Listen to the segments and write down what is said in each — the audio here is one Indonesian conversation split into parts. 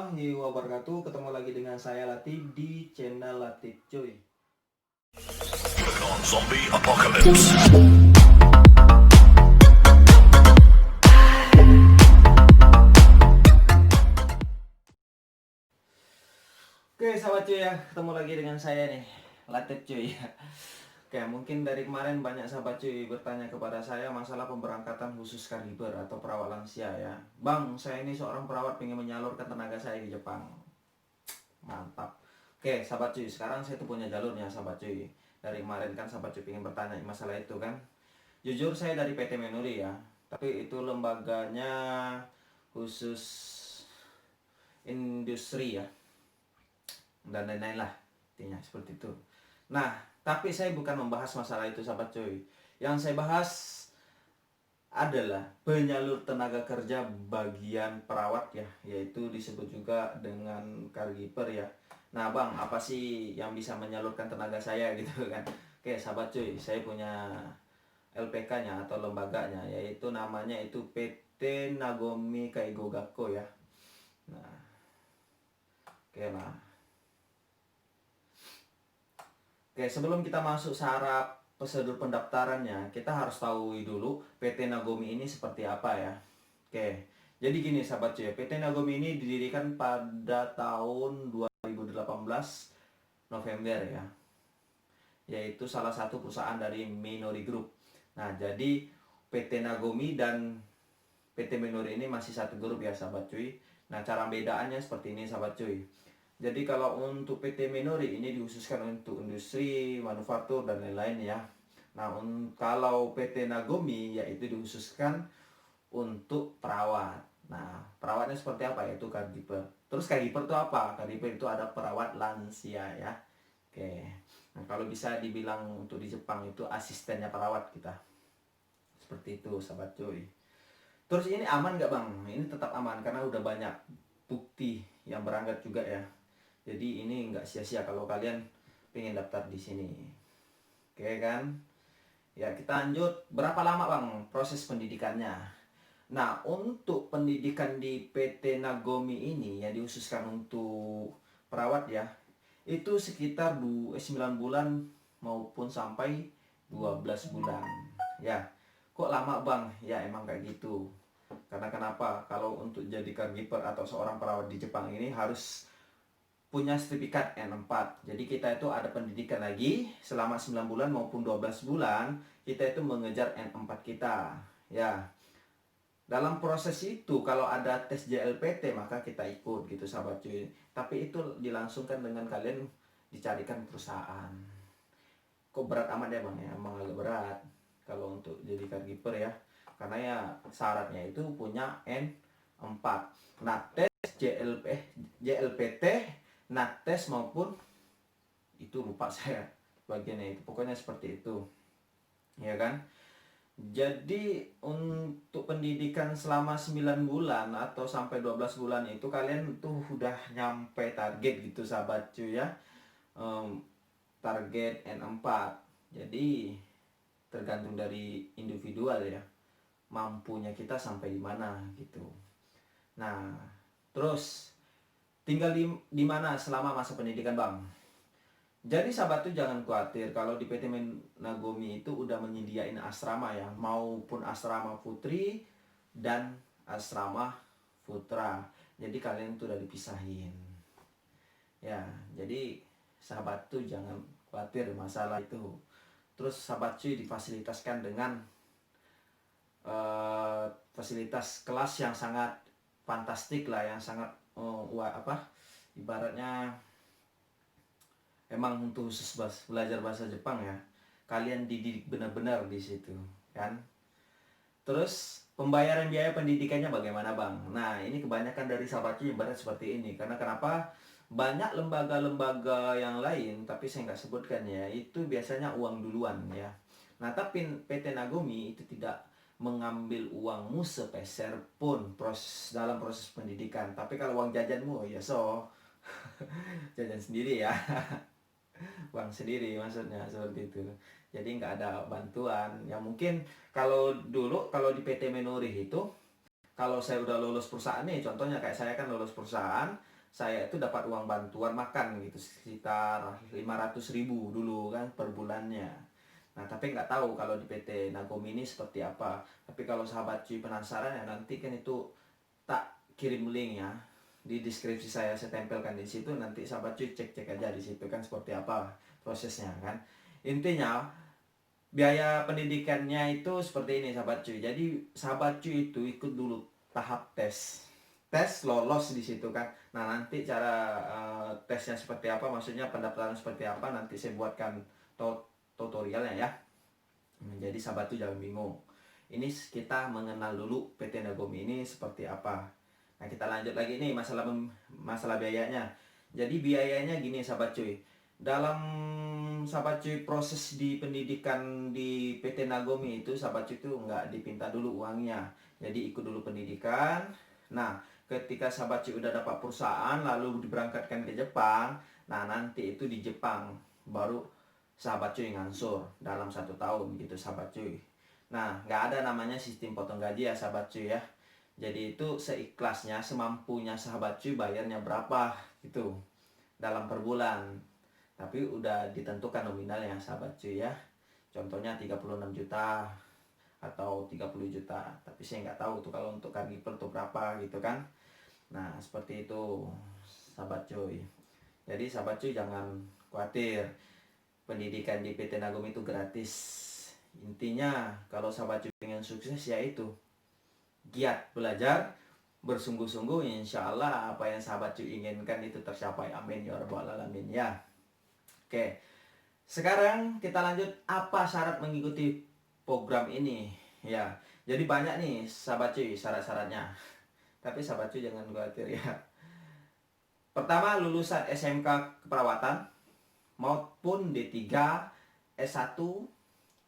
warahmatullahi wabarakatuh. Ketemu lagi dengan saya Latif di channel Latif Cuy. Zombie Apocalypse. Oke sahabat cuy ya, ketemu lagi dengan saya nih Latif Cuy. Oke, mungkin dari kemarin banyak sahabat cuy bertanya kepada saya masalah pemberangkatan khusus kaliber atau perawat lansia ya. Bang, saya ini seorang perawat pengen menyalurkan tenaga saya di Jepang. Mantap. Oke sahabat cuy, sekarang saya tuh punya jalurnya sahabat cuy. Dari kemarin kan sahabat cuy pengen bertanya masalah itu kan. Jujur saya dari PT Menuri ya, tapi itu lembaganya khusus industri ya, dan lain-lain lah, intinya seperti itu. Nah, tapi saya bukan membahas masalah itu sahabat cuy. Yang saya bahas adalah penyalur tenaga kerja bagian perawat ya, yaitu disebut juga dengan caregiver ya. Nah bang, apa sih yang bisa menyalurkan tenaga saya gitu kan. Oke sahabat cuy, saya punya LPK-nya atau lembaganya, yaitu namanya itu PT Nagomi Kaigo Gakko ya. Nah, oke lah. Oke, sebelum kita masuk syarat prosedur pendaftarannya, kita harus tahu dulu PT Nagomi ini seperti apa ya. Oke, jadi gini sahabat cuy, PT Nagomi ini didirikan pada tahun 2018 November ya, yaitu salah satu perusahaan dari Minori Group. Nah, jadi PT Nagomi dan PT Minori ini masih satu grup ya sahabat cuy. Nah, cara bedaannya seperti ini sahabat cuy. Jadi kalau untuk PT Minori ini dikhususkan untuk industri, manufaktur dan lain-lain ya. Nah, kalau PT Nagomi yaitu dikhususkan untuk perawat. Nah, perawatnya seperti apa? Yaitu caregiver. Terus caregiver itu apa? Caregiver itu ada perawat lansia ya. Oke. Nah, kalau bisa dibilang untuk di Jepang itu asistennya perawat kita. Seperti itu sahabat cuy. Terus ini aman nggak bang? Ini tetap aman karena udah banyak bukti yang berangkat juga ya. Jadi ini nggak sia-sia kalau kalian pengen daftar di sini. Oke kan? Ya kita lanjut. Berapa lama bang proses pendidikannya? Nah untuk pendidikan di PT Nagomi ini ya dikhususkan untuk perawat ya, itu sekitar 9 bulan maupun sampai 12 bulan. Ya, kok lama bang? Ya emang kayak gitu. Karena kenapa? Kalau untuk jadi caregiver atau seorang perawat di Jepang ini harus punya sertifikat N4. Jadi kita itu ada pendidikan lagi selama 9 bulan maupun 12 bulan, kita itu mengejar N4 kita. Ya. Dalam proses itu kalau ada tes JLPT maka kita ikut gitu sahabat cuy. Tapi itu dilangsungkan dengan kalian dicarikan perusahaan. Kok berat amat ya bang ya? Emang agak berat kalau untuk jadi caregiver ya. Karena ya syaratnya itu punya N4. Nah, tes JLPT, nah tes maupun itu lupa saya bagiannya itu. Pokoknya seperti itu. Ya kan? Jadi untuk pendidikan selama 9 bulan atau sampai 12 bulan itu kalian tuh udah nyampe target gitu sahabat cuy ya. Target N4. Jadi tergantung dari individual ya. Mampunya kita sampai di mana gitu. Nah, terus tinggal di mana selama masa pendidikan bang? Jadi sahabat tuh jangan khawatir kalau di PT Nagomi itu udah menyediain asrama ya, maupun asrama putri dan asrama putra. Jadi kalian tuh udah dipisahin. Ya, jadi sahabat tuh jangan khawatir masalah itu. Terus sahabat cuy difasilitaskan dengan fasilitas kelas yang sangat fantastik lah, yang sangat ibaratnya emang untuk khusus belajar bahasa Jepang ya. Kalian dididik benar-benar di situ kan. Terus pembayaran biaya pendidikannya bagaimana bang? Nah ini kebanyakan dari sahabat cuy ibarat seperti ini. Karena kenapa? Banyak lembaga-lembaga yang lain tapi saya nggak sebutkan ya, itu biasanya uang duluan ya. Nah tapi PT Nagomi itu tidak mengambil uangmu sepeser pun dalam proses pendidikan. Tapi kalau uang jajanmu ya jajan sendiri ya. Uang sendiri maksudnya seperti itu. Jadi nggak ada bantuan. Ya mungkin kalau dulu kalau di PT Menuri itu, kalau saya udah lulus perusahaan nih, contohnya kayak saya kan lulus perusahaan, saya itu dapat uang bantuan makan gitu sekitar 500.000 dulu kan per bulannya. Nah, tapi nggak tahu kalau di PT Nagomi ini seperti apa. Tapi kalau sahabat cuy penasaran ya, nanti kan itu tak kirim link ya di deskripsi, saya tempelkan di situ, nanti sahabat cuy cek aja di situ kan seperti apa prosesnya kan. Intinya biaya pendidikannya itu seperti ini sahabat cuy. Jadi sahabat cuy itu ikut dulu tahap tes lolos di situ kan. Nah, nanti cara tesnya seperti apa, maksudnya pendaftaran seperti apa, nanti saya buatkan tutorialnya ya. Jadi sahabat tuh jangan bingung. Ini kita mengenal dulu PT Nagomi ini seperti apa. Nah, kita lanjut lagi nih masalah biayanya. Jadi biayanya gini sahabat cuy. Dalam sahabat cuy proses di pendidikan di PT Nagomi itu, sahabat cuy itu nggak dipinta dulu uangnya. Jadi ikut dulu pendidikan. Nah, ketika sahabat cuy udah dapat perusahaan lalu diberangkatkan ke Jepang, nah nanti itu di Jepang baru sahabat cuy ngansur dalam 1 tahun gitu sahabat cuy. Nah, nggak ada namanya sistem potong gaji ya sahabat cuy ya. Jadi itu seikhlasnya, semampunya sahabat cuy bayarnya berapa gitu dalam per bulan. Tapi udah ditentukan nominalnya sahabat cuy ya. Contohnya 36 juta atau 30 juta. Tapi saya nggak tahu tuh kalau untuk caregiver tuh berapa gitu kan. Nah, seperti itu sahabat cuy. Jadi sahabat cuy jangan khawatir. Pendidikan di PT Nagomi itu gratis. Intinya kalau sahabat cuy pengen sukses ya itu giat belajar, bersungguh-sungguh, insya Allah apa yang sahabat cuy inginkan itu tercapai. Amin ya rabbal alamin ya. Oke, sekarang kita lanjut apa syarat mengikuti program ini ya. Jadi banyak nih sahabat cuy syarat-syaratnya. Tapi sahabat cuy jangan khawatir ya. Pertama, lulusan SMK keperawatan maupun D3, S1,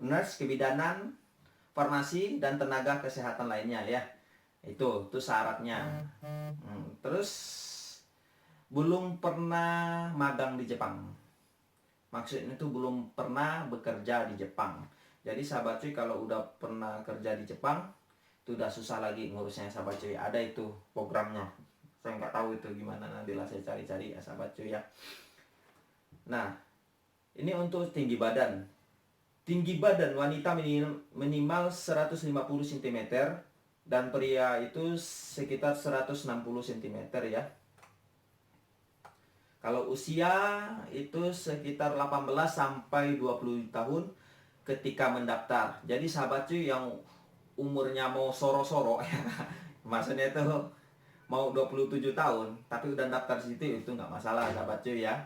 nurse kebidanan, farmasi, dan tenaga kesehatan lainnya ya. Itu syaratnya. Terus belum pernah magang di Jepang. Maksudnya itu belum pernah bekerja di Jepang. Jadi sahabat cuy kalau udah pernah kerja di Jepang itu udah susah lagi ngurusnya sahabat cuy. Ada itu programnya. Saya nggak tahu itu gimana, nantilah saya cari-cari ya sahabat cuy ya. Nah, ini untuk tinggi badan. Tinggi badan wanita minimal 150 cm dan pria itu sekitar 160 cm ya. Kalau usia itu sekitar 18 sampai 20 tahun ketika mendaftar. Jadi sahabat cuy yang umurnya mau soro-soro ya, maksudnya itu mau 27 tahun tapi udah daftar situ itu nggak masalah sahabat cuy ya.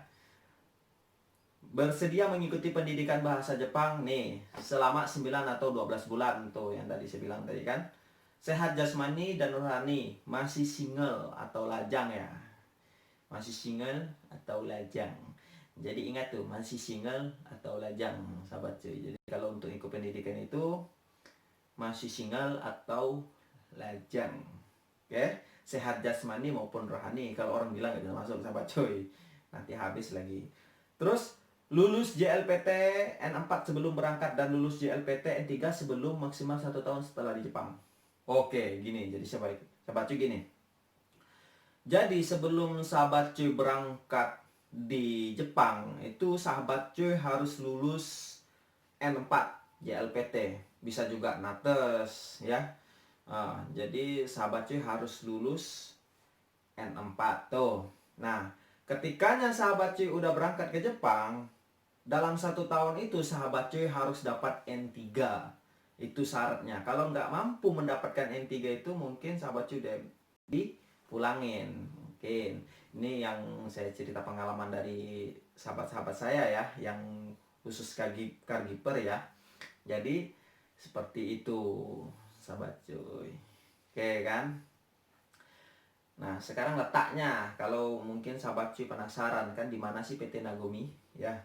Bersedia mengikuti pendidikan bahasa Jepang nih selama 9 atau 12 bulan tuh yang tadi saya bilang tadi kan. Sehat jasmani dan rohani, masih single atau lajang ya. Masih single atau lajang. Jadi ingat tuh, masih single atau lajang sahabat cuy. Jadi kalau untuk ikut pendidikan itu masih single atau lajang. Oke, sehat jasmani maupun rohani. Kalau orang bilang nggak bisa masuk sahabat cuy, nanti habis lagi. Terus lulus JLPT N4 sebelum berangkat dan lulus JLPT N3 sebelum maksimal 1 tahun setelah di Jepang. Oke, gini. Jadi sahabat cuy gini. Jadi sebelum sahabat cuy berangkat di Jepang itu sahabat cuy harus lulus N4 JLPT, bisa juga NATES ya. Jadi sahabat cuy harus lulus N4 tuh. Nah, ketikanya sahabat cuy udah berangkat ke Jepang, dalam 1 tahun itu sahabat cuy harus dapat N3. Itu syaratnya. Kalau nggak mampu mendapatkan N3 itu mungkin sahabat cuy udah dipulangin. Mungkin ini yang saya cerita pengalaman dari sahabat-sahabat saya ya, yang khusus caregiver ya. Jadi seperti itu sahabat cuy. Oke kan. Nah, sekarang letaknya, kalau mungkin sahabat cuy penasaran kan di mana sih PT Nagomi ya.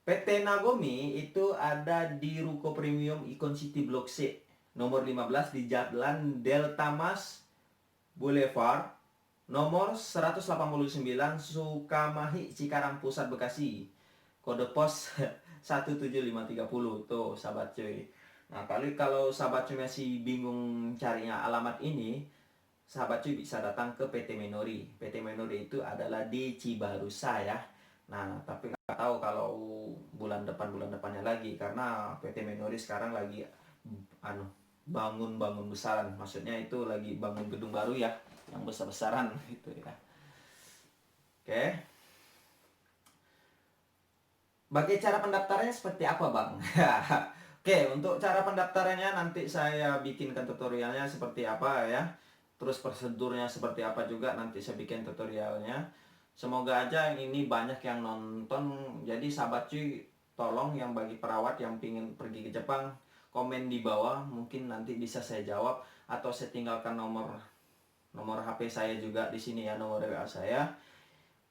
PT Nagomi itu ada di Ruko Premium Icon City Blok C nomor 15 di Jalan Delta Mas Boulevard nomor 189 Sukamahi, Cikarang Pusat, Bekasi. Kode pos 17530 tuh sahabat cuy. Nah, kalau sahabat cuy masih bingung carinya alamat ini, sahabat cuy bisa datang ke PT Menori. PT Menori itu adalah di Cibarusa ya. Nah, tapi nggak tahu kalau bulan depannya lagi, karena PT Menori sekarang lagi anu bangun besaran. Maksudnya itu lagi bangun gedung baru ya, yang besar-besaran gitu ya. Oke. Bagi cara pendaftarannya seperti apa, Bang? Oke, untuk cara pendaftarannya nanti saya bikinkan tutorialnya seperti apa ya. Terus prosedurnya seperti apa juga nanti saya bikin tutorialnya. Semoga aja ini banyak yang nonton. Jadi sahabat cuy, tolong yang bagi perawat yang pingin pergi ke Jepang, komen di bawah, mungkin nanti bisa saya jawab atau saya tinggalkan nomor HP saya juga di sini ya, nomor WA saya.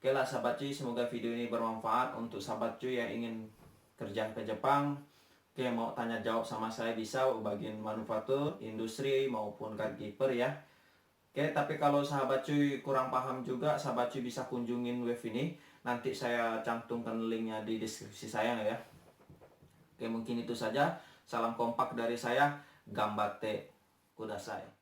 Oke lah sahabat cuy, semoga video ini bermanfaat untuk sahabat cuy yang ingin kerja ke Jepang. Oke, mau tanya jawab sama saya bisa bagian manufaktur, industri maupun caregiver ya. Oke, tapi kalau sahabat cuy kurang paham juga, sahabat cuy bisa kunjungin web ini. Nanti saya cantumkan linknya di deskripsi saya ya. Oke, mungkin itu saja. Salam kompak dari saya, Gambate Kudasai.